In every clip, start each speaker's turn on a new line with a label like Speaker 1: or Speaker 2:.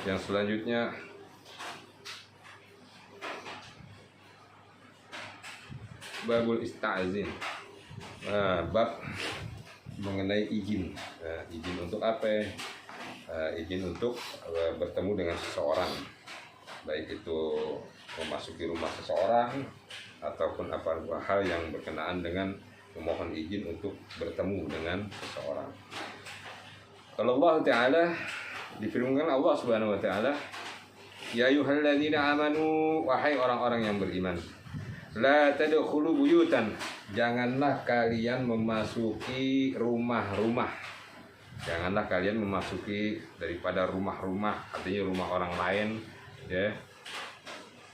Speaker 1: Yang selanjutnya babul ista'zin. Bab mengenai izin. Izin untuk apa? Izin untuk bertemu dengan seseorang, baik itu memasuki rumah seseorang ataupun apa hal yang berkenaan dengan memohon izin untuk bertemu dengan seseorang. Kalau Allah Ta'ala difirmankan Allah Subhanahu wa Ta'ala, ya ayyuhalladzina amanu, wahai orang-orang yang beriman, la tadkhulu buyutan, janganlah kalian memasuki rumah-rumah. Janganlah kalian memasuki daripada rumah-rumah, artinya rumah orang lain, ya.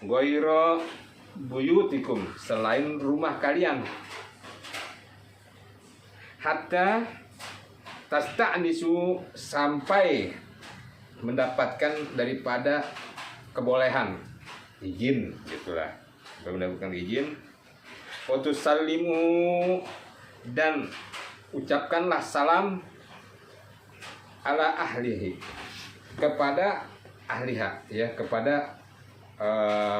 Speaker 1: Ghaira buyutikum, selain rumah kalian. Hatta tasta'nisu, sampai mendapatkan daripada kebolehan, izin, gitulah. Mendapatkan izin. Wa tusallimu, dan ucapkanlah salam ala ahlihi, kepada ahliha, ya, kepada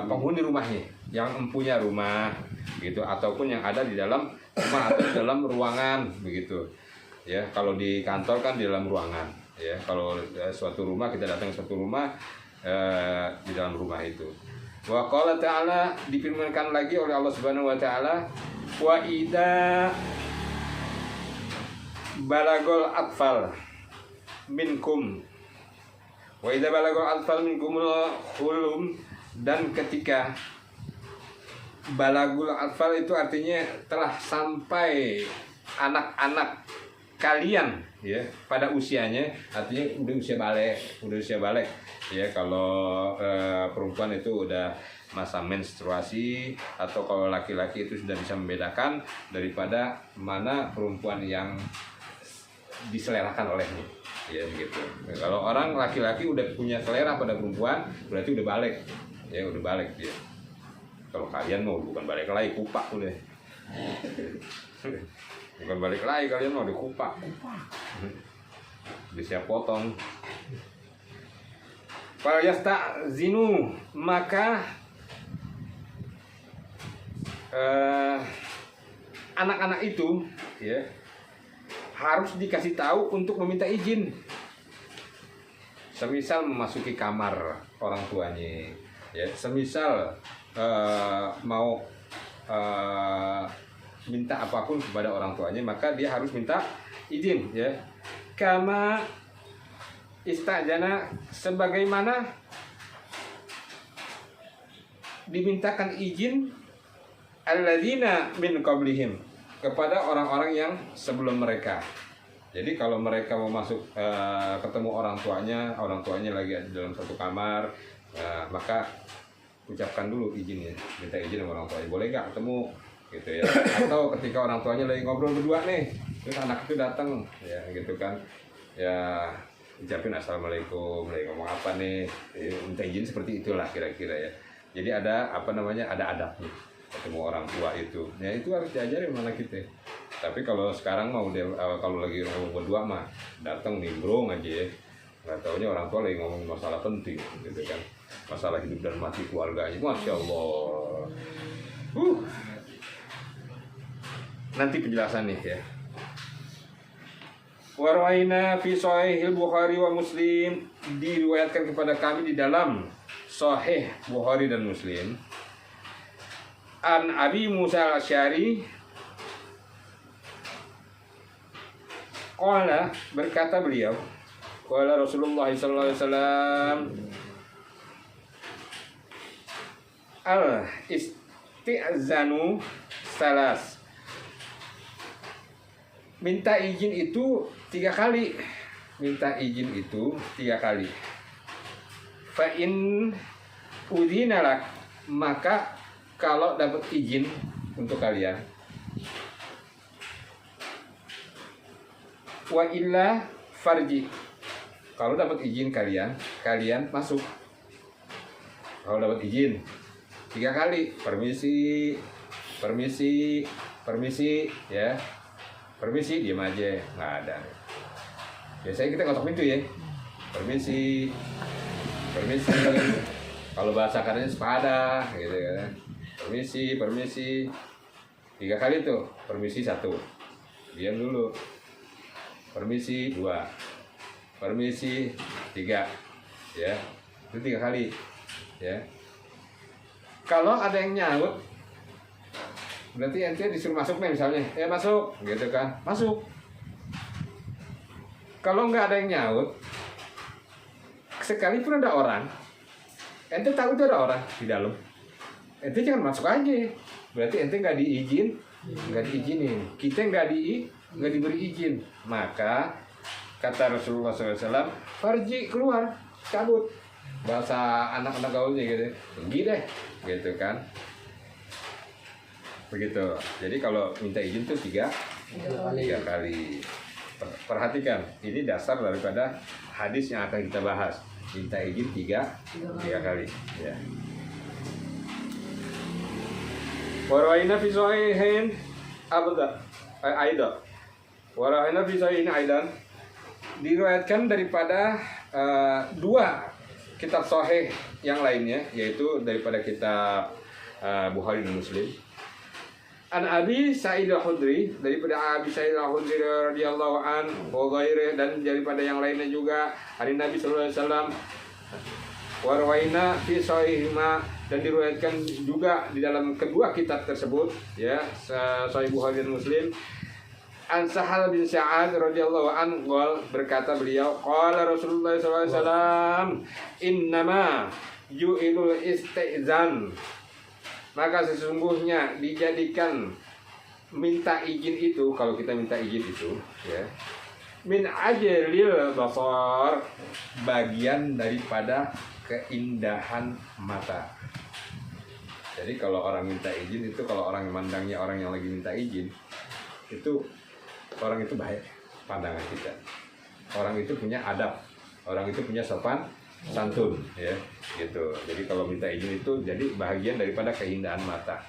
Speaker 1: penghuni rumahnya, yang mempunyai rumah gitu, ataupun yang ada di dalam rumah atau di dalam ruangan begitu, ya. Kalau di kantor kan di dalam ruangan, ya. Kalau suatu rumah, kita datang ke suatu rumah, di dalam rumah itu. Wa qala ta'ala, difirmankan lagi oleh Allah Subhanahu wa Ta'ala, wa idza balagol atfal minkum, wa idza balagol atfal minkumul hulum, dan ketika balagul atfal itu artinya telah sampai anak-anak kalian, ya, pada usianya, artinya udah usia balik, ya. Kalau perempuan itu udah masa menstruasi, atau kalau laki-laki itu sudah bisa membedakan daripada mana perempuan yang diselerakan olehnya, ya, gitu. Kalau orang laki-laki udah punya selera pada perempuan, berarti udah balik, ya, udah balik dia. Kalau kalian mau bukan balik lagi, kupak udah. Bukan balik lagi, kalian mau dikupak. Bisa potong. Fal yasta'zinu, maka anak-anak itu, ya, harus dikasih tahu untuk meminta izin. Semisal memasuki kamar orang tuanya, ya, semisal mau minta apapun kepada orang tuanya, maka dia harus minta izin, ya. Kama istajana, sebagaimana dimintakan izin alladzina min qablihim, kepada orang-orang yang sebelum mereka. Jadi kalau mereka mau masuk ketemu orang tuanya lagi di dalam satu kamar, maka ucapkan dulu izinnya, minta izin sama orang tuanya, boleh nggak ketemu, gitu, ya. Atau ketika orang tuanya lagi ngobrol berdua nih, terus anak itu datang, ya, gitu kan, ya, ucapin assalamualaikum, lagi ngomong apa nih, ya, minta izin seperti itulah kira-kira, ya. Jadi ada ada adabnya ketemu orang tua itu, ya, itu harus diajarin mana kita. Tapi kalau sekarang mau kalau lagi ngomong berdua mah datang nimbrung aja, ya. Nggak taunya orang tua lagi ngomong masalah penting, gitu kan, masalah hidup dan mati keluarganya. Masya Allah. Nanti penjelasan nih, ya. Warwaina fi Sahihil Bukhari wa Muslim, diriwayatkan kepada kami di dalam Sahih Bukhari dan Muslim, an Abi Musa al-Asy'ari qala, berkata beliau, qala Rasulullah sallallahu alaihi wasallam, al isti'zanu salas, minta izin itu 3 kali. Minta izin itu 3 kali. Fa in udhinalak, maka kalau dapat izin untuk kalian, wa illa farji, kalau dapat izin kalian masuk. Kalau dapat izin 3 kali, permisi, ya. Permisi, diam aja, nggak ada. Biasanya kita ngetok pintu, ya. Permisi, permisi. Kalau bahasa katanya sepada gitu kan. Permisi, permisi. 3 kali tuh, permisi 1. Diam dulu. Permisi 2. Permisi 3. Ya. Itu 3 kali. Ya. Kalau ada yang nyaut, berarti ente disuruh masuk nih misalnya. Ya masuk, gitu kan. Masuk. Kalau nggak ada yang nyaut, sekalipun ada orang, ente tahu itu ada orang di dalam, ente jangan masuk aja. Berarti ente nggak diizinin. Kita nggak diberi izin. Maka kata Rasulullah SAW, farji keluar, cabut. Bahasa anak-anak gaulnya gitu, pergi deh, gitu kan. Begitu. Jadi kalau minta izin tuh 3 kali. Perhatikan, ini dasar daripada hadis yang akan kita bahas. Minta izin 3 kali. Ya. Warawaina fi sahihain aida. Warawaina fi sahihain aidan, diriwayatkan daripada 2 kitab sahih yang lainnya, yaitu daripada kitab Bukhari dan Muslim. An Abi Sa'id Al-Khudri, daripada Abi Sa'id Al-Khudri radhiyallahu an wa ghairihi, dan daripada yang lainnya juga dari Nabi sallallahu alaihi wasallam. Warwaina fi sahihima, dan diriwayatkan juga di dalam kedua kitab tersebut, ya, Sahih Bukhari dan Muslim. An Sahal bin Sa'ad radhiyallahu an berkata beliau, qala Rasulullah sallallahu alaihi wasallam, innama yu'ilul istizan, maka sesungguhnya dijadikan minta izin itu, kalau kita minta izin itu, ya, min ajlil basar, bagian daripada keindahan mata. Jadi kalau orang minta izin itu, kalau orang memandangnya orang yang lagi minta izin, itu orang itu baik pandangan kita. Orang itu punya adab, orang itu punya sopan santun, ya, gitu. Jadi kalau minta izin itu jadi bagian daripada keindahan mata.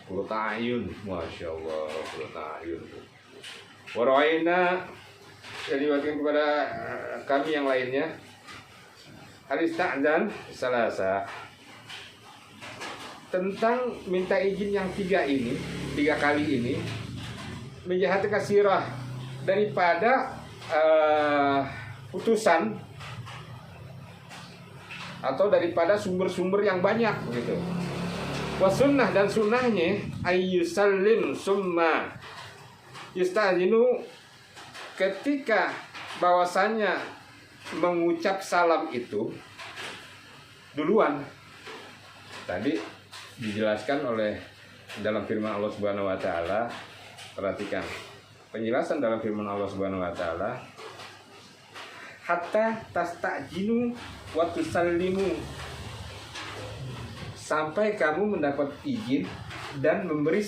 Speaker 1: Qurratu a'yun, masya Allah, qurratu a'yun. Warawaina, yang diwakilkan kepada kami yang lainnya, al-ista'zan salasa, tentang minta izin yang 3 kali ini, menjahati kasirah, daripada putusan atau daripada sumber-sumber yang banyak gitu. Wasunnah, dan sunnahnya ayyusallim summa yusta'zinu, ketika bahwasanya mengucap salam itu duluan. Tadi dijelaskan oleh dalam firman Allah Subhanahu wa taala. Perhatikan penjelasan dalam firman Allah Subhanahu wa taala, hatta tasta'jinu wa tusallimu, sampai kamu mendapat izin dan beri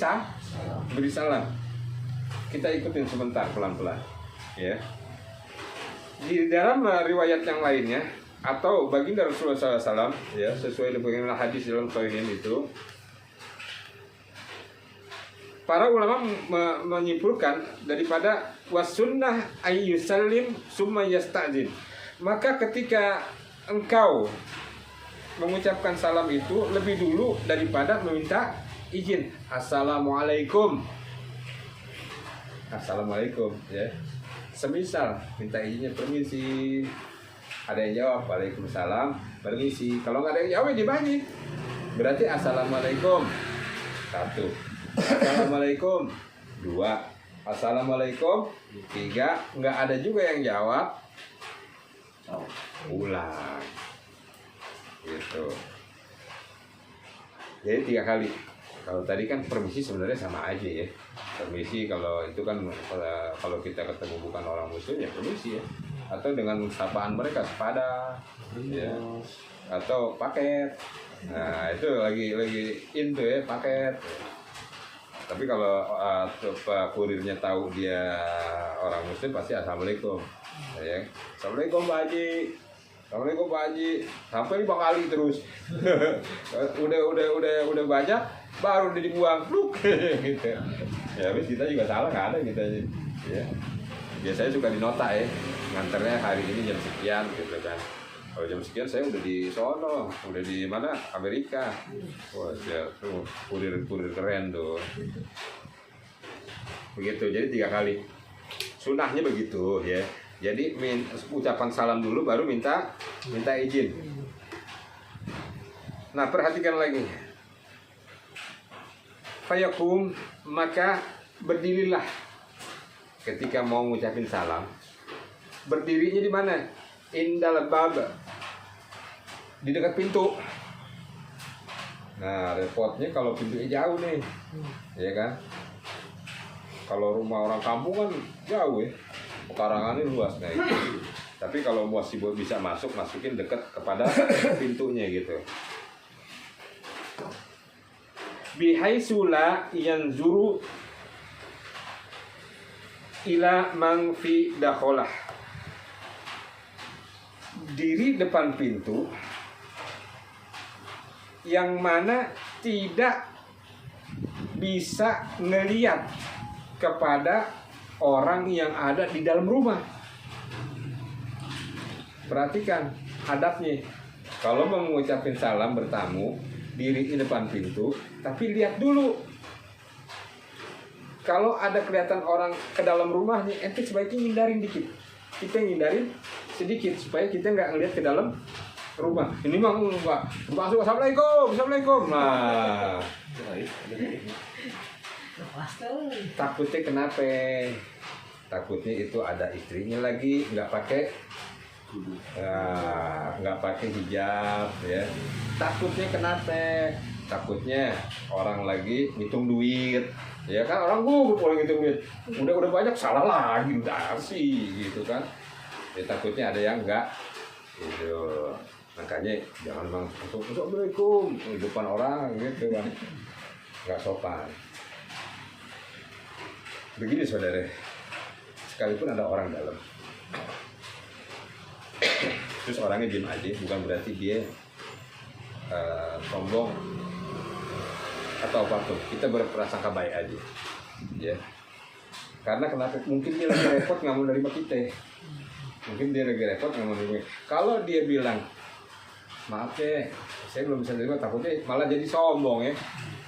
Speaker 1: salam. Kita ikutin sebentar pelan-pelan, ya. Di dalam riwayat yang lainnya atau baginda Rasulullah SAW, ya, sesuai dengan hadis dalam Sahihain itu, para ulama menyimpulkan daripada wasunnah ayyusallim summa yasta'zin, maka ketika engkau mengucapkan salam itu lebih dulu daripada meminta izin. Assalamualaikum, ya. Semisal minta izinnya permisi, ada yang jawab waalaikumsalam, permisi. Kalau nggak ada yang jawab dibagi. Berarti assalamualaikum 1, assalamualaikum 2, assalamualaikum 3. Nggak ada juga yang jawab, ulang gitu. Jadi 3 kali. Kalau tadi kan permisi sebenarnya sama aja, ya. Permisi kalau itu kan kalau kita ketemu bukan orang muslim ya permisi, ya. Atau dengan sapaan mereka sepada, ya. Atau paket. Nah, itu lagi in tuh, ya, paket. Tapi kalau kurirnya tahu dia orang muslim pasti assalamualaikum, ya. Assalamualaikum Pak Haji. Assalamualaikum Pak Haji. Sampai 5 kali terus. udah banyak baru dibuang, pluk. Gitu. Ya, habis kita juga salah, nggak ada kita, ya. Biasanya suka di nota, ya. Nganternya hari ini jam sekian gitu kan. Kalau jam sekian saya udah di sono, udah di mana, Amerika. Wah, tuh kurir keren tuh. Begitu, jadi 3 kali. Sunahnya begitu ya. Jadi ucapan salam dulu, baru minta izin. Nah, perhatikan lagi. Fayakum, maka berdirilah ketika mau ngucapin salam. Berdirinya di mana? Indal bab, di dekat pintu. Nah, repotnya kalau pintunya jauh nih, ya kan? Kalau rumah orang kampung kan jauh ya, pekarangannya luas nih. Tapi kalau masih bisa masukin dekat kepada pintunya gitu. Bihaisula yanzuru ila man fi dakholah. Diri depan pintu yang mana tidak bisa ngeliat kepada orang yang ada di dalam rumah. Perhatikan adabnya. Kalau mau mengucapkan salam bertamu, diri di depan pintu, tapi lihat dulu. Kalau ada kelihatan orang ke dalam rumahnya, ente sebaiknya hindarin dikit. Kita hindarin sedikit supaya kita nggak ngelihat ke dalam rumah. Ini mah enggak. Masuk, assalamualaikum. Nah, takutnya kenapa? Takutnya itu ada istrinya lagi, nggak pakai hijab ya. Takutnya kenapa? Takutnya orang lagi ngitung duit, ya kan, orang gugup orang ngitung duit, udah banyak salah lagi, udah sih gitu kan. Ya, takutnya ada yang enggak gitu. Makanya jangan langsung assalamualaikum di depan orang gitu kan, nggak sopan. Begini saudara, sekalipun ada orang dalam, terus orangnya diem aja, bukan berarti dia sombong atau apapun. Kita berprasangka baik aja, ya. Karena kenapa? Mungkin dia lagi repot nggak mau nerima kita. Kalau dia bilang, maaf ya, saya belum bisa terima, takutnya malah jadi sombong ya.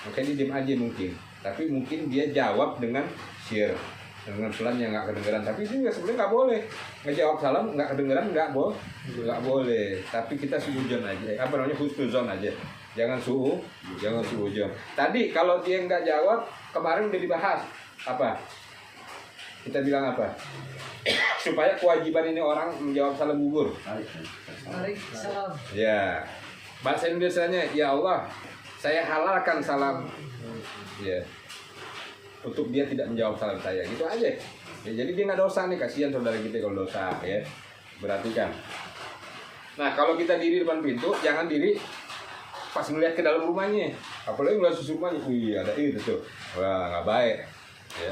Speaker 1: Makanya dia diem aja mungkin. Tapi mungkin dia jawab dengan share, dengan pelan yang nggak kedengeran. Tapi itu sebenarnya nggak boleh. Ngejawab salam nggak kedengeran, nggak boleh. Tapi kita suudzon aja. Apa namanya, husnuzon aja. Jangan suudzon. Tadi kalau dia nggak jawab, kemarin udah dibahas apa? Kita bilang apa? Supaya kewajiban ini orang menjawab salam gugur.
Speaker 2: Waalaikumsalam.
Speaker 1: Ya, bahasa Indonesianya, ya Allah, saya halalkan salam. Ya, untuk dia tidak menjawab salam saya, gitu aja. Ya, jadi dia nggak dosa nih, kasihan saudara kita kalau dosa ya. Perhatikan. Nah, kalau kita diri depan pintu, jangan diri pas ngeliat ke dalam rumahnya. Apalagi ngeliat susu rumahnya, wih ada itu tuh, wah nggak baik. Ya,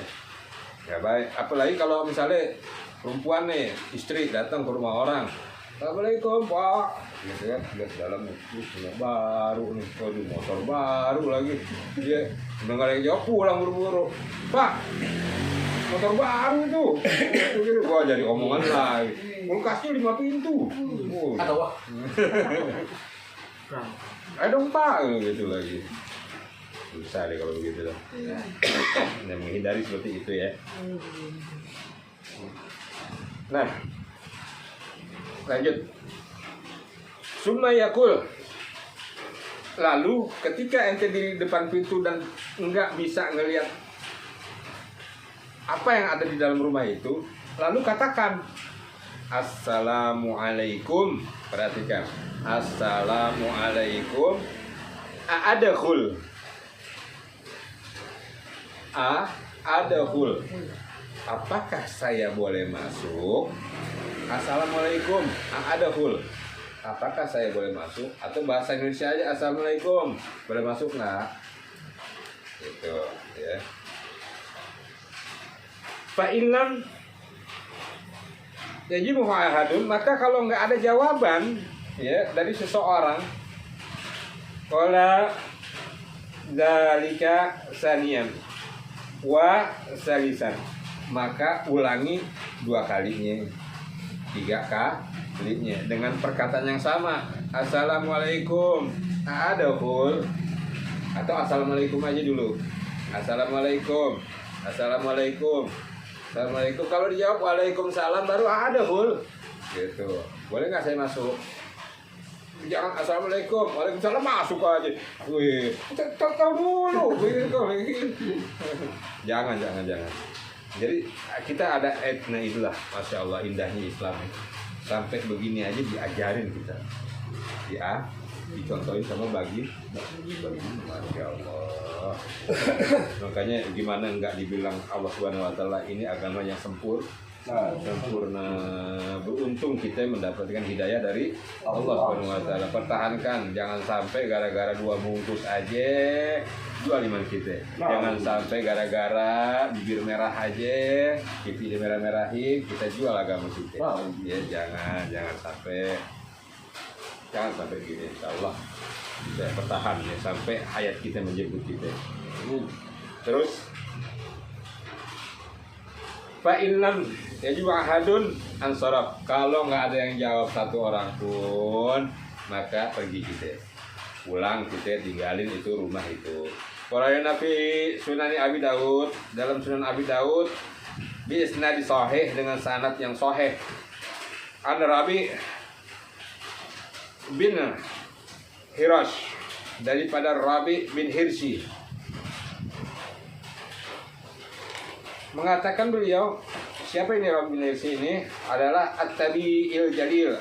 Speaker 1: nggak baik. Apalagi kalau misalnya perempuan nih, istri datang ke rumah orang, assalamualaikum pak, gitu kan, lihat dalam motor baru nih, waduh motor baru lagi, dia udah nggak ada yang jawab, pulang buru-buru, pak, motor baru tuh, gua jadi omongan lagi, kulkasnya 5 pintu,
Speaker 2: Atau wah,
Speaker 1: ayo dong pak, gitu lagi, susah deh kalau begitu lah, yang menghindari seperti itu ya. Nah, lanjut. Summa yakul. Lalu ketika ente di depan pintu dan enggak bisa ngelihat apa yang ada di dalam rumah itu, lalu katakan assalamualaikum. Perhatikan, assalamualaikum. A'adakhul. A'adakhul. Apakah saya boleh masuk? Assalamualaikum, a'adakhul. Apakah saya boleh masuk? Atau bahasa Indonesia aja, assalamualaikum, boleh masuk nggak? Gitu ya. Fa'ilam jadi muhahadun, maka kalau nggak ada jawaban ya dari seseorang, qala dzalika saniyan wa salisan, maka ulangi 2 kalinya, 3 belinya dengan perkataan yang sama. Assalamualaikum. Ada hul. Atau assalamualaikum aja dulu. Assalamualaikum. Assalamualaikum. Assalamualaikum. Kalau dijawab waalaikumsalam baru ada hul. Gitu. Boleh nggak saya masuk? Jangan assalamualaikum, waalaikumsalam masuk aja. Wih, tahu dulu. Jangan. Jadi kita ada etna itulah, masya Allah indahnya Islam. Sampai begini aja diajarin kita. Dicontohin sama bagi, masya Allah. Makanya gimana nggak dibilang Allah Subhanahu Wa Taala ini agama yang sempurna. Beruntung kita mendapatkan hidayah dari Allah Subhanahu Wa Taala. Pertahankan, jangan sampai gara-gara 2 bungkus aja jual iman kita. Jangan sampai gara-gara bibir merah aja, pipi merah-merahin kita jual agama kita. Ya jangan sampai gini. Insyaallah saya bertahan ya sampai hayat kita menjemput kita. Terus fa'ilam ya juga ahadun ansaraf. Kalau nggak ada yang jawab satu orang pun, maka pergi kita. Pulang kita tinggalin itu rumah itu. Qala Nabi Sunani Abi Daud, dalam Sunan Abi Daud bi isnad sahih dengan sanad yang sahih. An Rabi bin Hirash, daripada Rabi bin Hirsi, mengatakan beliau, siapa ini Rabi bin Hirsi ini? Adalah at-tabi'il jalil.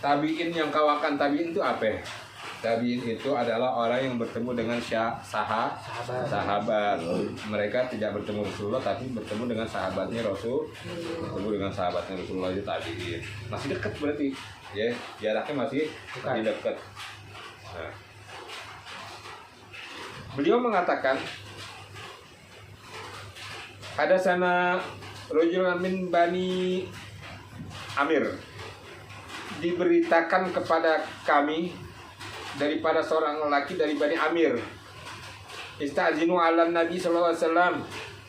Speaker 1: Tabi'in yang kawakan. Tabi'in itu apa? Tabi'in itu adalah orang yang bertemu dengan sahabat. Mereka tidak bertemu Rasulullah, tapi bertemu dengan sahabatnya Rasul. Bertemu dengan sahabatnya Rasulullah, itu tabi'in. Masih dekat berarti, ya, jaraknya masih dekat. Nah. Beliau mengatakan, ada sana rajulun min Bani Amir, diberitakan kepada kami daripada seorang lelaki dari Bani Amir, istazinu ala Nabi sallallahu alaihi wasallam,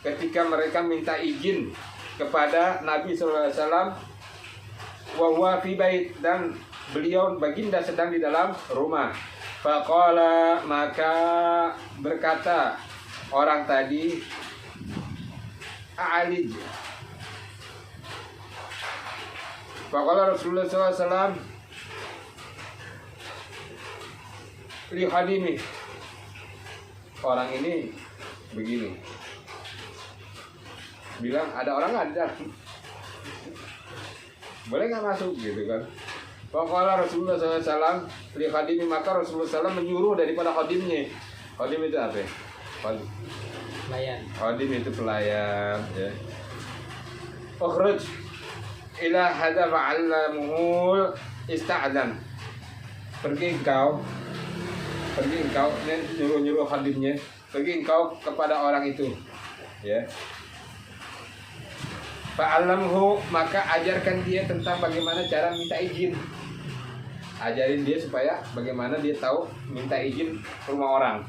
Speaker 1: ketika mereka minta izin kepada Nabi sallallahu alaihi wasallam, wa huwa fi bait, dan beliau baginda sedang di dalam rumah. Faqala, maka berkata orang tadi, a'alij. Faqala Rasulullah SAW li khadimi, orang ini begini, bilang ada orang ada, boleh nggak masuk gitu kan. Faqala Rasulullah SAW li khadimi, maka Rasulullah SAW menyuruh daripada khadimnya. Khadim itu apa?
Speaker 2: Pelayan.
Speaker 1: Khadim itu pelayan, ya. Ukhruj ila hadza fa'allamuhu ista'dzan. Pergi engkau, nyuruh khadimnya, pergi engkau kepada orang itu, ya. Fa'allamhu, maka ajarkan dia tentang bagaimana cara minta izin. Ajarin dia supaya bagaimana dia tahu minta izin ke rumah orang.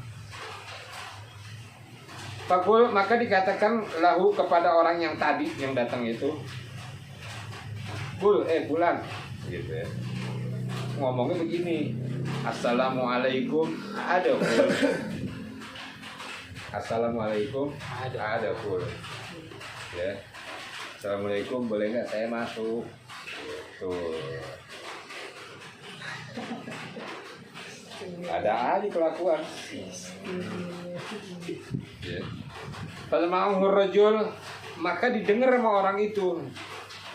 Speaker 1: Fakul, maka dikatakan lahu kepada orang yang tadi yang datang itu, pulang, gitu ya. Ngomongnya begini, assalamualaikum, ada kul. Assalamualaikum, ada kul. Ya, assalamualaikum, boleh nggak saya masuk? Tuh. Ada aja kelakuan. Ya. Pada ma'uhur rajul, maka didengar sama orang itu,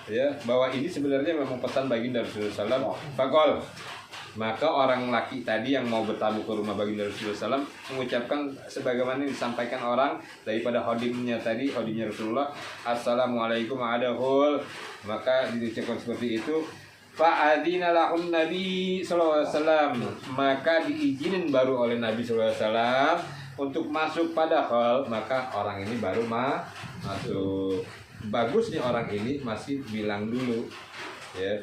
Speaker 1: ya, bahwa ini sebenarnya memang pesan baginda Rasulullah SAW. Fakol, maka orang laki tadi yang mau bertamu ke rumah baginda Rasulullah SAW mengucapkan sebagaimana yang disampaikan orang daripada khodimnya tadi, khodimnya Rasulullah, assalamualaikum adahul, maka diucapkan seperti itu. Fa'adina lahum Nabi sallallahu alaihi wasallam, maka diizinin baru oleh Nabi sallallahu alaihi wasallam untuk masuk pada hal, maka orang ini baru masuk. Bagusnya orang ini masih bilang dulu, ya,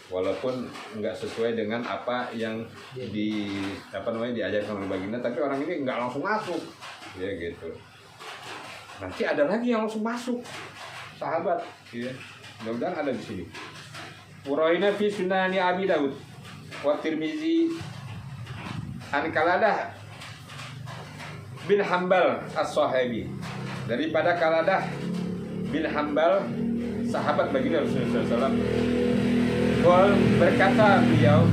Speaker 1: walaupun nggak sesuai dengan apa yang diajarkan oleh baginda, tapi orang ini nggak langsung masuk, ya gitu. Nanti ada lagi yang langsung masuk, sahabat, ya. Mudah-mudahan ada di sini. Uraina fi sunani Abi Daud wa Tirmizi an Kaladah bin Hambal as-Sahabi, daripada Kaladah bin Hambal, sahabat baginda Rasulullah SAW. Qol, berkata beliau,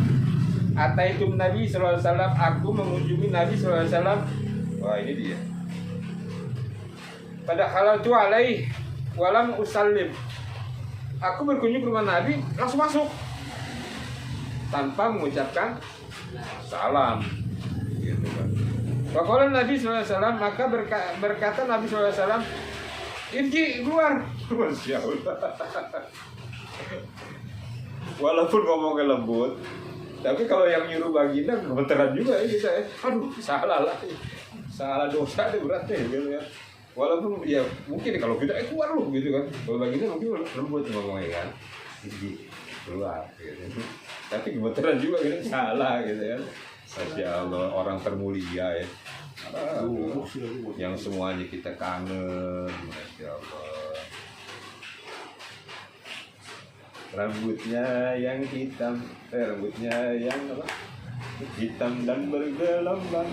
Speaker 1: ataitum Nabi sallallahu alaihi wasallam, aku mengunjungi Nabi sallallahu alaihi wasallam. Wah, ini dia. Pada halal tu alaih walam usallim. Aku berkunjung ke rumah Nabi, langsung masuk tanpa mengucapkan salam. Gitu kan. Faqala Nabi sallallahu alaihi wasallam, maka berkata Nabi sallallahu alaihi wasallam, "Irji, keluar." Masya Allah. Walaupun ngomongnya lembut, tapi kalau yang nyuruh baginda gemeteran juga ya kita ya. Aduh, salah lah. Salah dosa deh berat deh gitu ya. Walaupun ya mungkin kalau kita keluar lu gitu kan. Kalau baginda mungkin lembut ngomongnya kan. Irji, keluar gitu. Tapi gemeteran juga gitu, salah gitu ya. Masya Allah, orang termulia ya. Yang semuanya kita kangen. Masya Allah. Rambutnya yang hitam, rambutnya yang apa? Hitam dan bergelombang.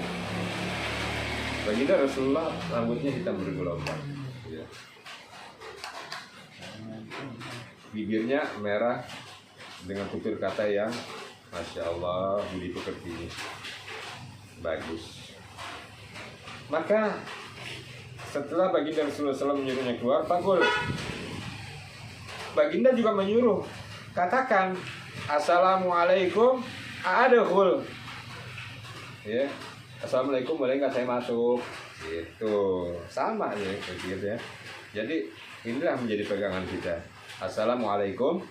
Speaker 1: Baginda Rasulullah rambutnya hitam bergelombang. Ya. Bibirnya merah dengan tutur kata yang Masya Allah, budi pekerti bagus. Maka setelah baginda Rasulullah SAW menyuruhnya keluar, Pakul, baginda juga menyuruh, katakan Assalamualaikum a'adkhul. Ya, Assalamualaikum, boleh nggak saya masuk? Gitu, sama ya, gitu ya. Jadi inilah menjadi pegangan kita. Assalamualaikum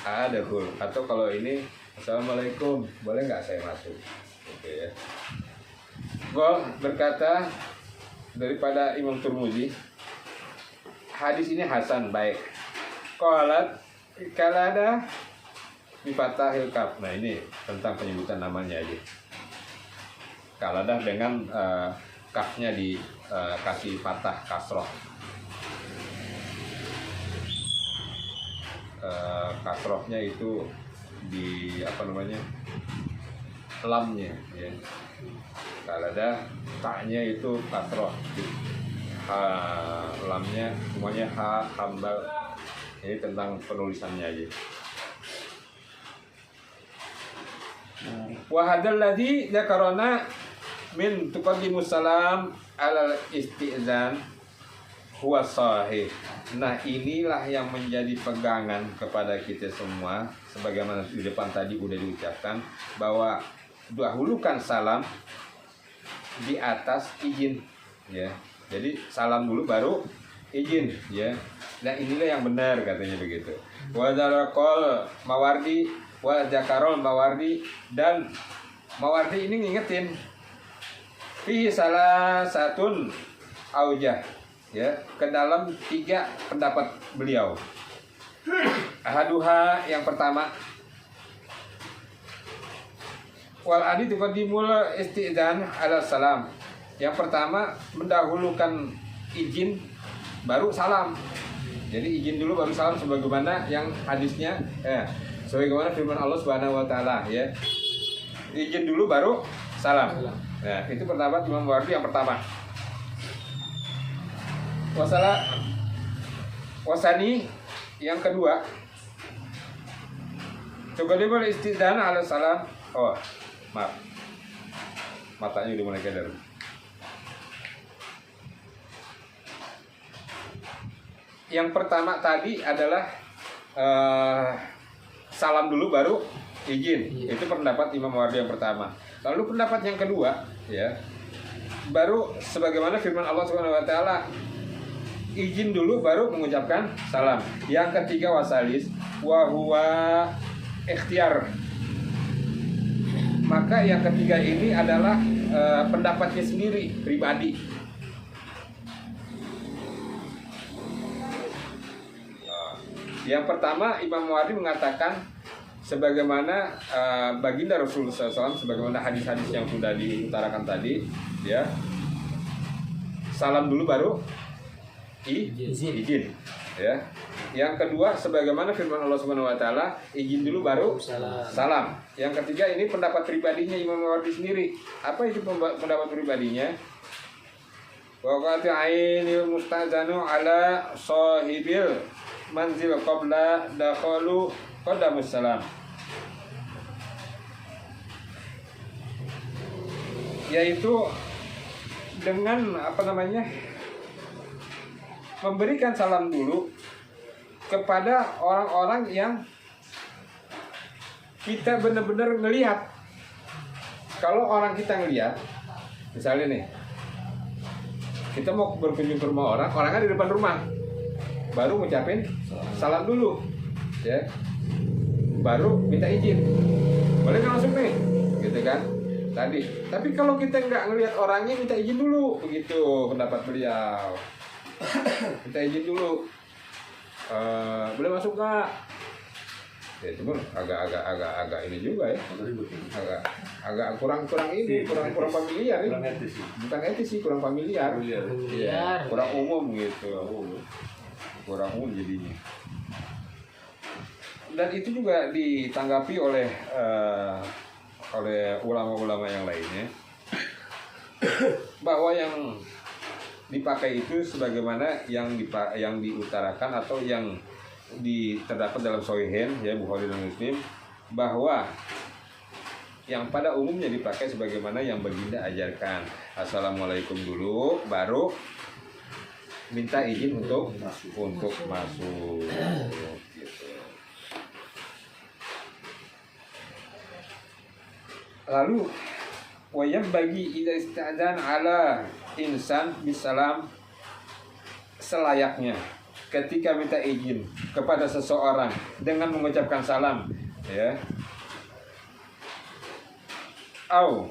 Speaker 1: a'adkhul, atau kalau ini Assalamualaikum, boleh nggak saya masuk? Gitu ya. Gol berkata daripada Imam Tirmizi, hadis ini hasan, baik. Qalat Kaladah bi fathahil kaf. Nah, ini tentang penyebutan namanya aja. Kaladah dengan kafnya dikasih fathah kasroh. Kasrohnya itu di apa namanya, lamnya ya. Kaladah taknya itu kasroh, lamnya semuanya ha hambal. Ini tentang penulisannya aja. Wa hadzal ladzi dzakarana min tuqaddimus salam alal istizan huwa sahih. Nah, inilah yang menjadi pegangan kepada kita semua, sebagaimana di depan tadi udah diucapkan bahwa dahulukan salam di atas izin ya. Jadi salam dulu baru izin ya. Nah, inilah yang benar katanya begitu. Wa dzakal Mawardi wa dzakarol Mawardi, dan Mawardi ini ngingetin fi salah satun aujah ya, ke dalam 3 pendapat beliau. Ahaduha, yang pertama, wal adi tuqaddimul istidzan ala salam. Yang pertama mendahulukan izin baru salam. Jadi izin dulu baru salam, sebagaimana yang hadisnya sebagaimana firman Allah Subhanahu wa taala ya. Izin dulu baru salam. Nah, itu pendapat Imam Mawardi yang pertama. Wasani yang kedua, tuqaddimul istidzan ala salam. Oh, maaf, matanya udah mulai keder. Yang pertama tadi adalah salam dulu baru izin. Itu pendapat Imam Mawardi yang pertama. Lalu pendapat yang kedua ya, baru sebagaimana firman Allah Subhanahu wa taala, izin dulu baru mengucapkan salam. Yang ketiga wasalis wa huwa ikhtiar. Maka yang ketiga ini adalah pendapatnya sendiri, pribadi. Yang pertama, Imam Mawardi mengatakan sebagaimana baginda Rasulullah SAW, sebagaimana hadis-hadis yang sudah diutarakan tadi ya, salam dulu baru izin ya. Yang kedua, sebagaimana firman Allah Subhanahu wa taala, izin dulu baru salam. Yang ketiga, ini pendapat pribadinya Imam Mawardi sendiri. Apa itu pendapat pribadinya? Waqati ainil mustazanu ala sahibil manzil qabla dakhalu qadamus salam. Yaitu dengan memberikan salam dulu kepada orang-orang yang kita benar-benar ngelihat. Kalau orang kita ngelihat, misalnya nih, kita mau berkunjung ke rumah orang, orangnya di depan rumah, baru ngucapin salam dulu, ya, baru minta izin, boleh nggak langsung nih, gitu kan? Tadi, tapi kalau kita nggak ngelihat orangnya, minta izin dulu, begitu pendapat beliau. Minta izin dulu, boleh masuk nggak? Ya itu pun agak ini juga ya, agak kurang ini, kurang familiar ya. Bukan etis sih, kurang familiar. Ya, kurang umum gitu, kurang umum jadinya. Dan itu juga ditanggapi oleh ulama-ulama yang lainnya, bahwa yang dipakai itu sebagaimana yang diutarakan atau yang terdapat dalam Shahihain, ya, Bukhari dan Muslim, bahwa yang pada umumnya dipakai sebagaimana yang baginda ajarkan, assalamualaikum dulu, baru minta izin untuk masuk gitu. Lalu wayam bagi idza ista'dzan ala insan bisalam, selayaknya ketika minta izin kepada seseorang dengan mengucapkan salam, ya, atau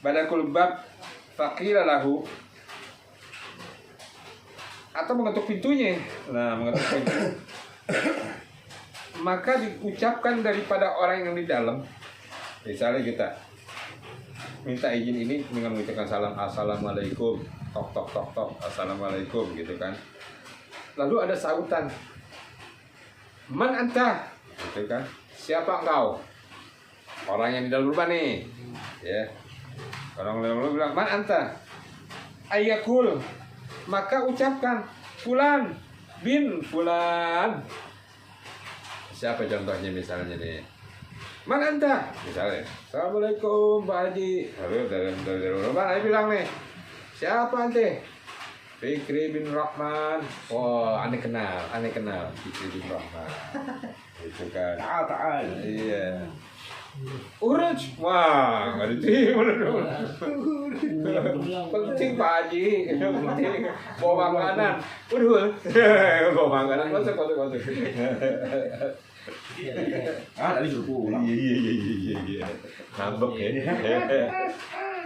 Speaker 1: pada kulbab faqila lahu, atau mengetuk pintunya. Nah, mengetuk pintu maka diucapkan daripada orang yang di dalam. Misalnya kita minta izin ini dengan mengucapkan salam, assalamualaikum, tok tok tok tok, assalamualaikum, gitu kan. Lalu ada sautan, man anta, gitu kan, siapa engkau? Orang yang di dalam rumah nih, ya, orang di dalam rumah bilang man anta, ayakul, maka ucapkan fulan bin fulan. Siapa contohnya misalnya nih? Man anta, misalnya, assalamualaikum Pak Haji. Lalu dari rumah saya bilang nih, siapa ante? Fikri bin Rahman. Oh, aneh kenal Fikri bin Rahman. Itu kan. Ta'al. Iya. Uruj, wah, nggak diterima dong. Penting Pak Haji, penting. Bawa makanan, bawa makanan, masuk.
Speaker 3: Tadi suruh pulang.
Speaker 1: Iya. Ngambek ya.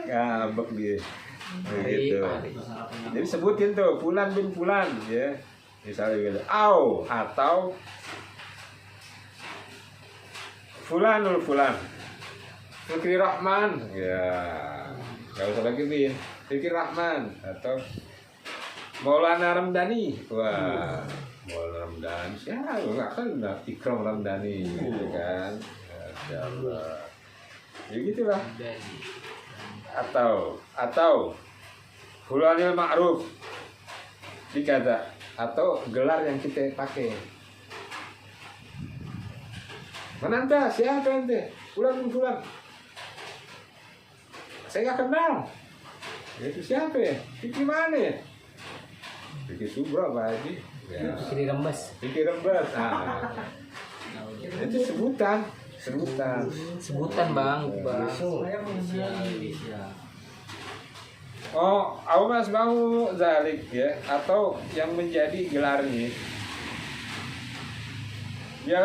Speaker 1: Ngambek dia. Begitu. Jadi sebutin tuh fulan bin fulan, ya. Misalnya gitu. Atau fulanul fulan. Fikri Rahman. Ya. Enggak usah lagi bin. Fikri Rahman atau Maulana Ramdhani. Wah. Maulana Ramdhani, ya nggak kan Ikram Ramdhani, gitu kan, ya Allah, ya gitulah. Atau fulanil ma'ruf dikata, atau gelar yang kita pakai. Mana anda? Siapa ente? Fulan. Saya nggak kenal. Itu siapa ya? Fikri mana ya? Fikri Subra Pak Haji. Ya.
Speaker 2: Fikri Rembes.
Speaker 1: Nah, itu sebutan
Speaker 2: Bang.
Speaker 1: Mas mau zalik, ya, atau yang menjadi gelarnya. Ya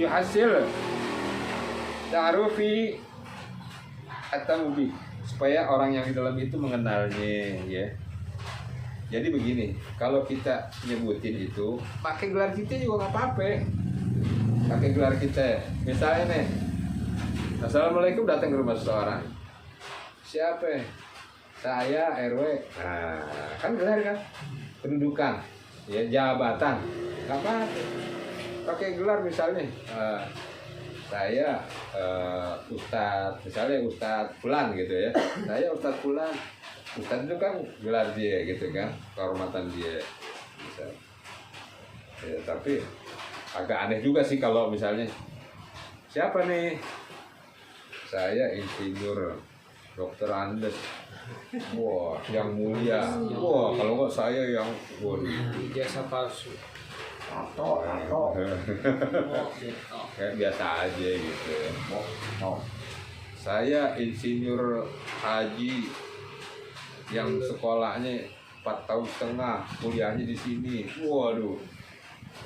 Speaker 1: hasil ta'rufi atau mubi, supaya orang yang di dalam itu mengenalnya, ya. Jadi begini, kalau kita nyebutin itu, pakai gelar kita juga nggak apa-apa. Pakai gelar kita, misalnya nih, assalamualaikum, datang ke rumah seseorang. Siapa? Saya RW. Nah, kan gelar kan, kedudukan. ya jabatan, nggak apa, pakai gelar misalnya, saya Ustadz, misalnya Ustadz Fulan gitu ya, saya Ustadz Fulan, Ustadz itu kan gelar dia gitu kan, kehormatan dia, bisa. Ya, tapi agak aneh juga sih kalau misalnya siapa nih, saya Insinyur Dokter Andes, wah yang mulia, wah kalau nggak saya yang waduh.
Speaker 2: Jasa palsu.
Speaker 3: Atau
Speaker 1: Kayak biasa aja gitu.
Speaker 3: oh,
Speaker 1: Saya Insinyur Haji yang sekolahnya 4 tahun setengah, kuliahnya di sini, waduh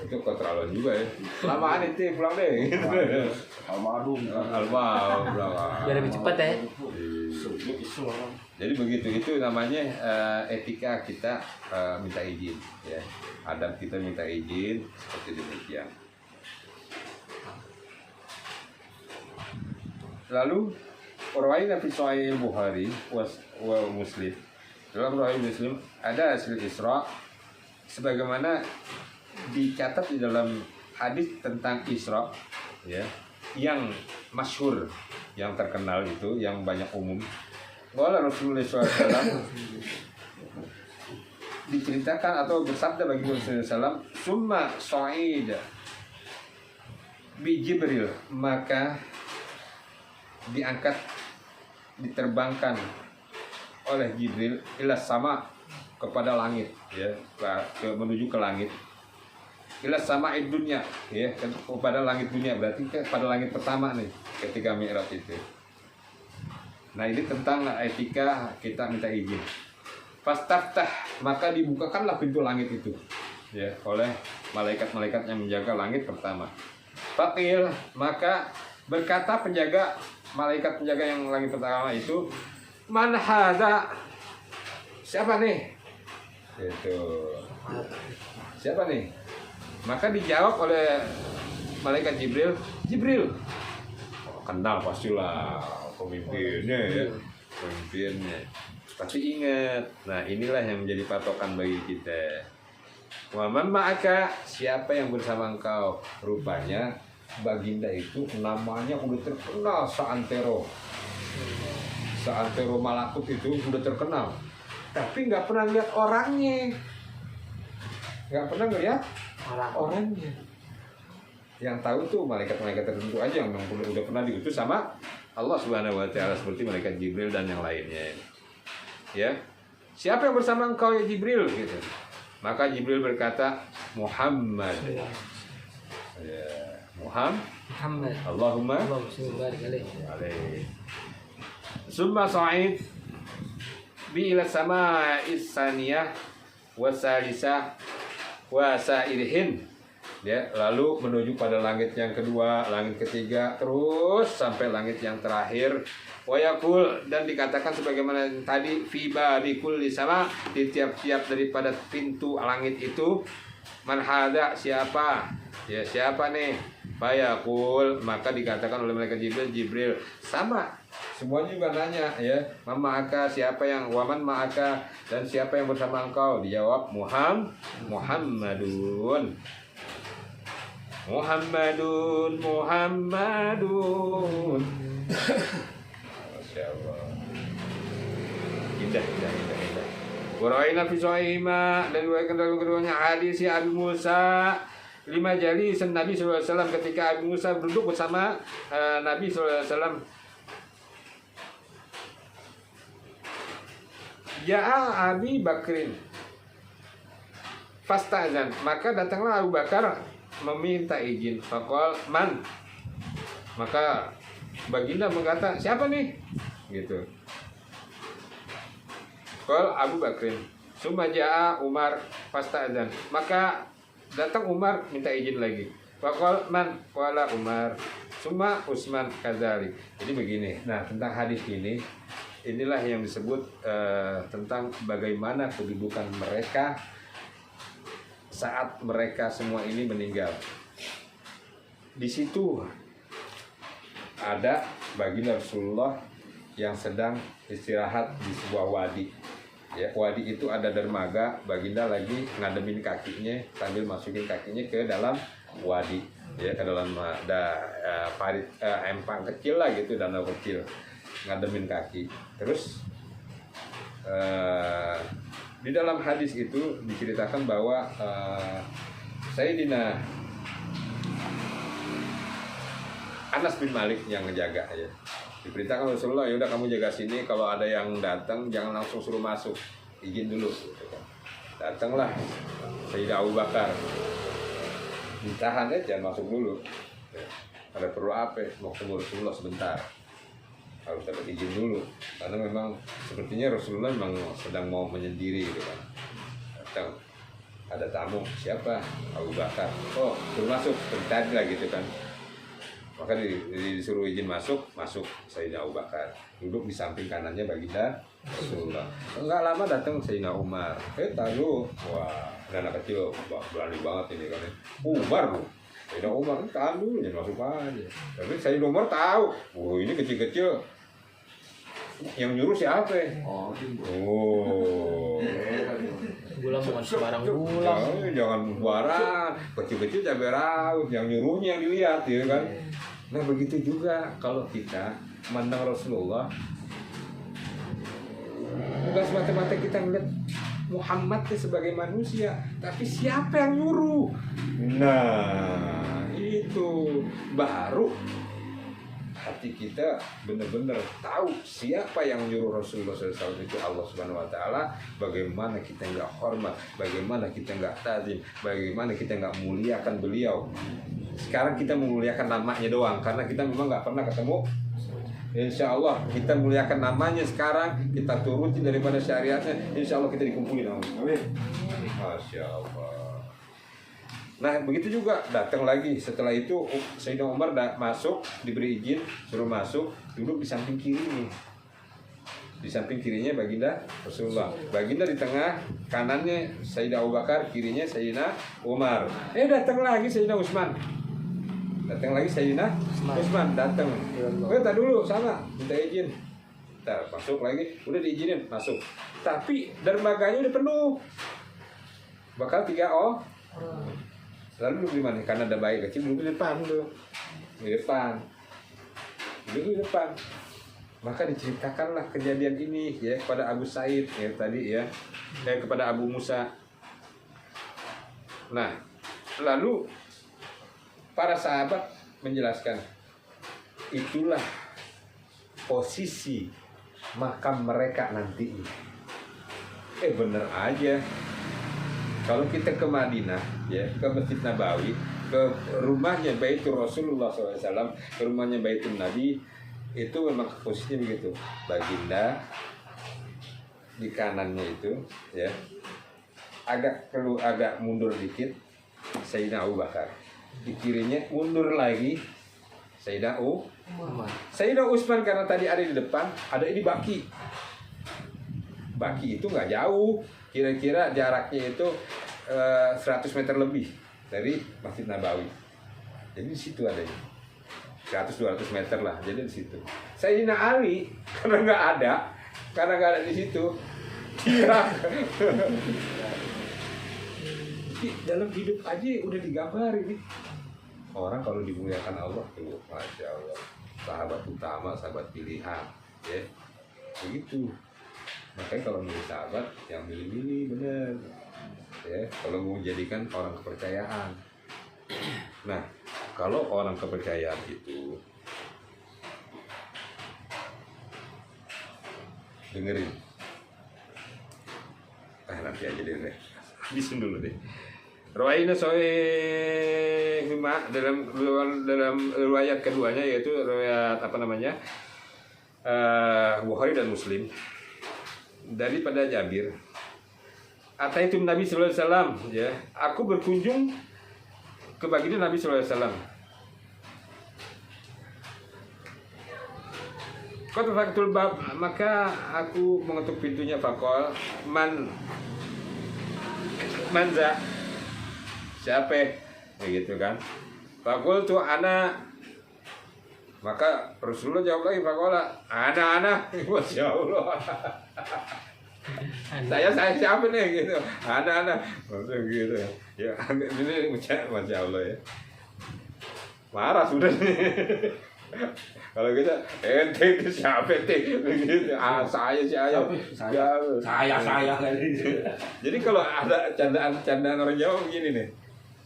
Speaker 1: itu keterlaluan juga ya. Lamaan itu pulang deh. Gitu.
Speaker 3: almarhum.
Speaker 1: Almarhum pulang.
Speaker 2: Biar lebih cepat ya.
Speaker 1: Jadi begitu, itu namanya etika kita minta izin ya. Adab kita minta izin seperti demikian. Lalu Rawaina fi Sahih Bukhari wa Muslim. Dalam Sahih Muslim ada hasil Isra sebagaimana dicatat di dalam hadis tentang Isra ya, yang masyhur, yang terkenal itu, yang banyak umum. Wala Rasulullah SAW diceritakan atau bersabda bagi Rasulullah SAW, summa sa'id bi Jibril, maka diangkat, diterbangkan oleh Jibril ila sama, kepada langit ya, menuju ke langit, ila sama dunia ya, kepada langit dunia, berarti pada langit pertama nih ketika Mi'raj itu. Nah ini tentang etika kita minta izin. Fastaftah, maka dibukakanlah pintu langit itu ya oleh malaikat-malaikat yang menjaga langit pertama. Faqil, maka berkata penjaga, malaikat penjaga yang langit pertama itu, man hadza, siapa nih? Itu siapa nih? Maka dijawab oleh malaikat Jibril, Jibril. Oh, kenal pastilah pemimpinnya ya, pemimpinnya. Tapi ingat, nah inilah yang menjadi patokan bagi kita. Wa man ma'aka, siapa yang bersama engkau? Rupanya Baginda itu namanya udah terkenal seantero malakut itu udah terkenal. Tapi nggak pernah lihat orangnya, nggak pernah ngeliat orangnya. Yang tahu tuh malaikat-malaikat tertentu aja yang udah pernah diutus sama Allah Subhanahu wa taala, seperti malaikat Jibril dan yang lainnya. Ya. Siapa yang bersama engkau ya Jibril gitu. Maka Jibril berkata, Muhammad. Ya,
Speaker 2: Muhammad.
Speaker 1: Allahumma alaihi. Summa sa'id bi ila sama'is saniyah wa salisah wa sairihin. Ya, lalu menuju pada langit yang kedua, langit ketiga, terus sampai langit yang terakhir. Wayakul, dan dikatakan sebagaimana tadi, fi babikul sama, di tiap-tiap daripada pintu langit itu, man hada, siapa? Ya, siapa nih? Fayakul, maka dikatakan oleh malaikat Jibril, sama. Semuanya juga nanya ya, ma'aka, siapa yang, waman ma'aka, dan siapa yang bersama engkau? Dijawab Muhammadun. Masya Allah. Indah. Waraina fi Sahihima, dan diriwayatkan dalam keduanya hadis si Abi Musa lima jali Nabi SAW, ketika Abi Musa duduk bersama Nabi SAW. Ja'a Abi Bakrin fasta'zan, maka datanglah Abu Bakar meminta izin. Faqal man, maka Baginda berkata, siapa nih? Gitu. Qal Abu Bakrin. Summa ja'a Umar fasta'zan, maka datang Umar minta izin lagi. Faqal man, qala Umar. Summa Utsman kadzalik. Jadi begini. Nah, tentang hadis ini, inilah yang disebut tentang bagaimana kedudukan mereka saat mereka semua ini meninggal. Di situ ada baginda Rasulullah yang sedang istirahat di sebuah wadi, Ya, wadi itu ada dermaga, baginda lagi ngademin kakinya sambil masukin kakinya ke dalam wadi, ya ke dalam parit empang kecil lah gitu, danau kecil, ngademin kaki. Terus di dalam hadis itu diceritakan bahwa Sayyidina Anas bin Malik yang ngejaga ya. Diperintahkan Rasulullah, ya udah kamu jaga sini, kalau ada yang datang jangan langsung suruh masuk, izin dulu gitu kan. Datanglah Sayyidina Abu Bakar, ditahan aja, masuk dulu ya. Ada perlu apa? Mau ketemu Rasulullah sebentar, harus dapat izin dulu, karena memang sepertinya Rasulullah memang sedang mau menyendiri gitu kan. Datang, ada tamu, siapa? Abu Bakar. Oh, suruh masuk, tadi lah gitu kan. Maka disuruh izin masuk Sayyidina Abu Bakar, duduk di samping kanannya baginda Rasulullah. Enggak lama datang Sayyidina Umar. Tahu, wah, anak kecil berani banget ini kan. Umar loh. Sayyidina Umar tahan dulu, jangan masuk aja. Tapi Sayyidina Umar tahu, ini kecil-kecil. Yang nyuruh siapa? Oh.
Speaker 2: Gula bukan sembarang gula.
Speaker 1: Jangan sembarang, kecil-kecil cabai rawit, yang nyuruhnya yang dilihat ya kan. Nah begitu juga kalau kita mandang Rasulullah, bukan semata-mata kita ngeliat Muhammad sebagai manusia, tapi siapa yang nyuruh? Nah itu baru hati kita benar-benar tahu siapa yang nyuruh Rasulullah SAW itu Allah Subhanahu Wa Taala. Bagaimana kita nggak hormat, bagaimana kita nggak tazim, bagaimana kita nggak muliakan beliau. Sekarang kita memuliakan namanya doang, karena kita memang nggak pernah ketemu. Insya Allah kita muliakan namanya sekarang, kita turuti daripada syariatnya, Insya Allah kita dikumpulin. Amin. Masya Allah. Nah begitu juga datang lagi setelah itu Sayyidina Umar masuk, diberi izin, suruh masuk, duduk di samping kirinya. Di samping kirinya baginda Rasulullah, baginda di tengah, kanannya Sayyidina Abu Bakar, kirinya Sayyidina Umar. Datang lagi Sayyidina Utsman. Datang lagi Sayyidina Utsman datang. Tak dulu sana minta izin. Ntar masuk lagi, udah diizinin masuk. Tapi dermaganya udah penuh. Bakal 3 orang. Lalu duduk di mana? Karena ada bayi kecil, duduk di depan tuh. Di depan. Duduk di depan. Maka diceritakanlah kejadian ini ya kepada Abu Said ya tadi ya. Kepada Abu Musa. Nah, lalu para sahabat menjelaskan, itulah posisi makam mereka nanti. Bener aja. Kalau kita ke Madinah, ya, ke Masjid Nabawi, ke rumahnya Baitur Rasulullah SAW, ke rumahnya Baitul Nabi, itu memang posisinya begitu. Baginda di kanannya itu, ya, agak mundur dikit, Sayyidina Abu Bakar. Di kirinya mundur lagi, Sayyidina Umar. Sayyidina Utsman karena tadi ada di depan, ada di Baki. Baki itu nggak jauh. Kira-kira jaraknya itu 100 meter lebih dari Masjid Nabawi. Jadi di situ adanya 100-200 meter lah. Jadi di situ. Sayyidina Ali karena nggak ada di situ. Dalam hidup aja udah digambarin nih. Orang kalau dimuliakan Allah tuh, masya Allah, sahabat utama, sahabat pilihan, ya, begitu. Makanya kalau milih sahabat, yang milih-milih bener, ya. Kalau mau jadikan orang kepercayaan. Nah, kalau orang kepercayaan itu, dengerin. Nanti aja deh, habisin dulu deh. Rawaina Sahih dalam riwayat keduanya, yaitu riwayat Bukhari dan Muslim. Daripada Jabir, ataitu Nabi sallallahu alaihi wasallam, ya, aku berkunjung ke baginda Nabi sallallahu alaihi wasallam. Qad faktul bab, maka aku mengetuk pintunya, faqal manza, siapa? Begitu kan. Faqul tu ana, maka Rasulullah jawab lagi, faqala ana. Masya Allah. Saya siapa nih gitu. Anak maksudnya gitu ya. Ini Masya Allah ya. Marah sudah nih. Kalau kita ente itu siapa ente begitu. Saya
Speaker 3: Saya
Speaker 1: Jadi kalau ada candaan orang Jawa begini nih.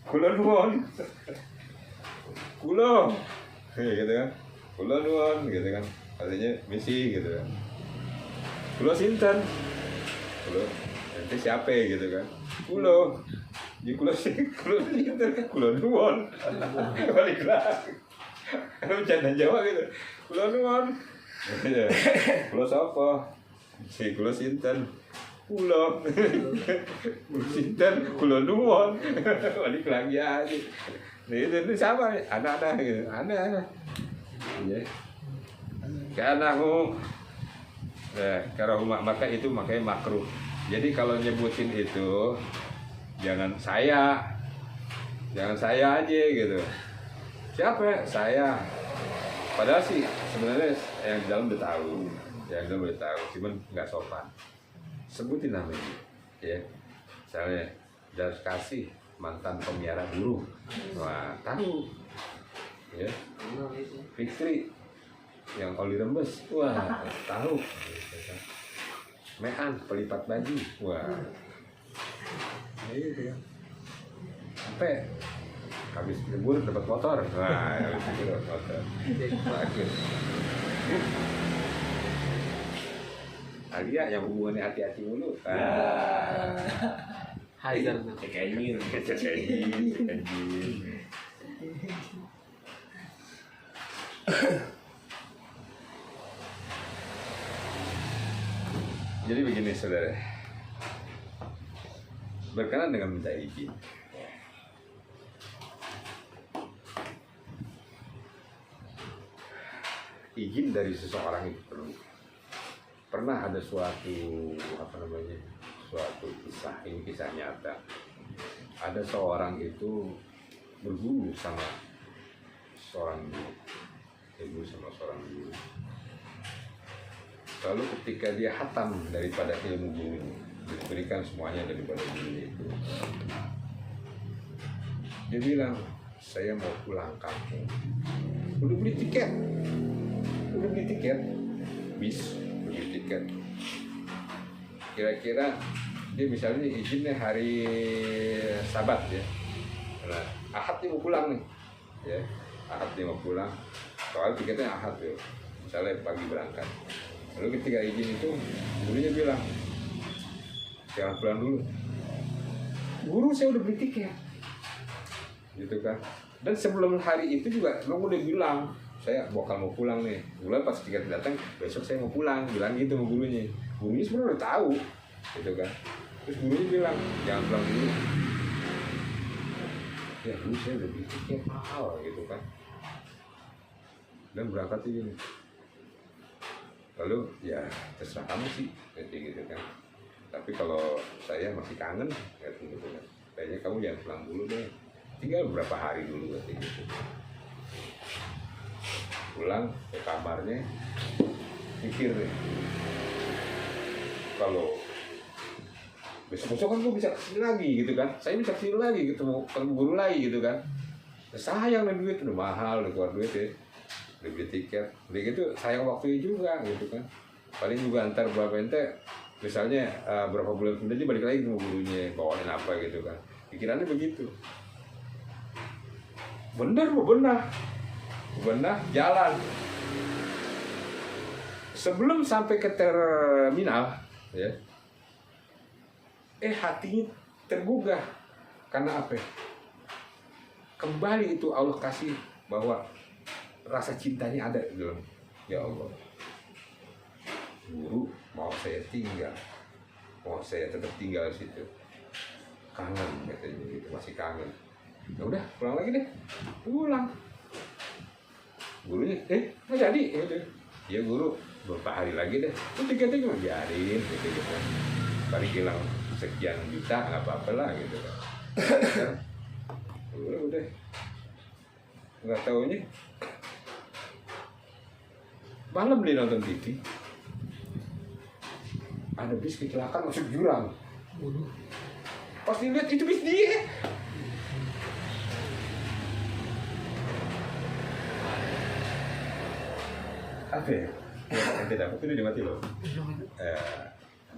Speaker 1: Kulo nuwun. Kulo. Gitu kan. Kulo nuwun gitu kan. Artinya misi gitu kan. Kulo sinten? Kulo ente siapa gitu kan. Kulo. Di kulo sinten kan kulo nuwun. Balik lagi. Kalau canda Jawa gitu. Kulo nuwun. Kulo sapa? Si kulo sinten? Kulo sinten kulo nuwun. Balik lagi aja. Nah itu sama anak-anak gitu. Anak-anak. Iya. Karena maka itu makanya makruh. Jadi kalau nyebutin itu jangan saya aja gitu. Siapa? Saya. Padahal sih sebenarnya yang di dalam udah tahu, cuman nggak sopan. Sebutin namanya, ya. Misalnya Darus Kasih mantan pemiara burung, wah tahu, ya. Fikri yang oli rembes, wah tahu. Mean pelipat baju, wah, gitu ya. Sampai habis libur dapat motor, wah habis libur dapat motor, bagus. Alia yang hubungannya hati-hati mulu.
Speaker 2: Hazard.
Speaker 3: cek anjir.
Speaker 1: Jadi begini saudara, berkenan dengan minta izin. Izin dari seseorang itu perlu. Pernah ada suatu kisah, ini kisah nyata. Ada seorang itu berguru sama seorang guru, lalu ketika dia hatam daripada ilmu gurunya, diberikan semuanya daripada gurunya itu, dia bilang, saya mau pulang kampung. Udah beli tiket bis, beli tiket. Kira-kira dia misalnya izinnya hari Sabat ya, nah Ahad dia mau pulang nih, ya Ahad dia mau pulang, soal tiketnya Ahad ya, misalnya pagi berangkat. Lalu ketika izin itu, gurunya bilang, jangan pulang dulu. Guru, saya udah beli tiket, gitu kan. Dan sebelum hari itu juga, lo udah bilang, saya bakal mau pulang nih. Mulai pas tiket datang, besok saya mau pulang, bilang gitu sama gurunya. Gurunya sebenarnya udah tahu, gitu kan. Terus gurunya bilang, jangan pulang dulu. Ya, dulu saya udah beli tiket mahal, gitu kan. Dan berangkat ini. Lalu ya terserah kamu sih, gitu kan. Tapi kalau saya masih kangen, gitu kan. Kayaknya kamu jangan pulang dulu deh. Tinggal beberapa hari dulu, gitu. Pulang ke kamarnya, pikir deh. Kalau besok-besok kan gue bisa kesini lagi, gitu kan. Saya bisa kesini lagi, ketemu guru lagi, gitu kan. Sayang nih duit, udah mahal, udah keluar duit ya. Beli tiket, beli gitu sayang waktunya juga gitu kan. Paling juga antar berapa ente, misalnya berapa bulan kemudian dia balik lagi ke gurunya, bawain apa gitu kan. Pikirannya begitu. Benar jalan. Sebelum sampai ke terminal, ya, hatinya tergugah karena apa? Kembali itu Allah kasih bahwa rasa cintanya ada di dalam. Ya Allah, guru mau saya tinggal, mau saya tetap tinggal di situ. Kangen katanya gitu, masih kangen. Ya udah pulang lagi deh, pulang. Gurunya, nggak jadi, gitu. Ya guru, beberapa hari lagi deh. Itu tiketnya cuma biarin, gitu. Paling hilang sekian juta, nggak apa-apa lah, gitu kan. Udah, nggak taunya. Malam dia nonton TV, ada bis kecelakaan masuk jurang. Pas dilihat itu bis dia. Apa ya? Tidak, itu udah mati loh.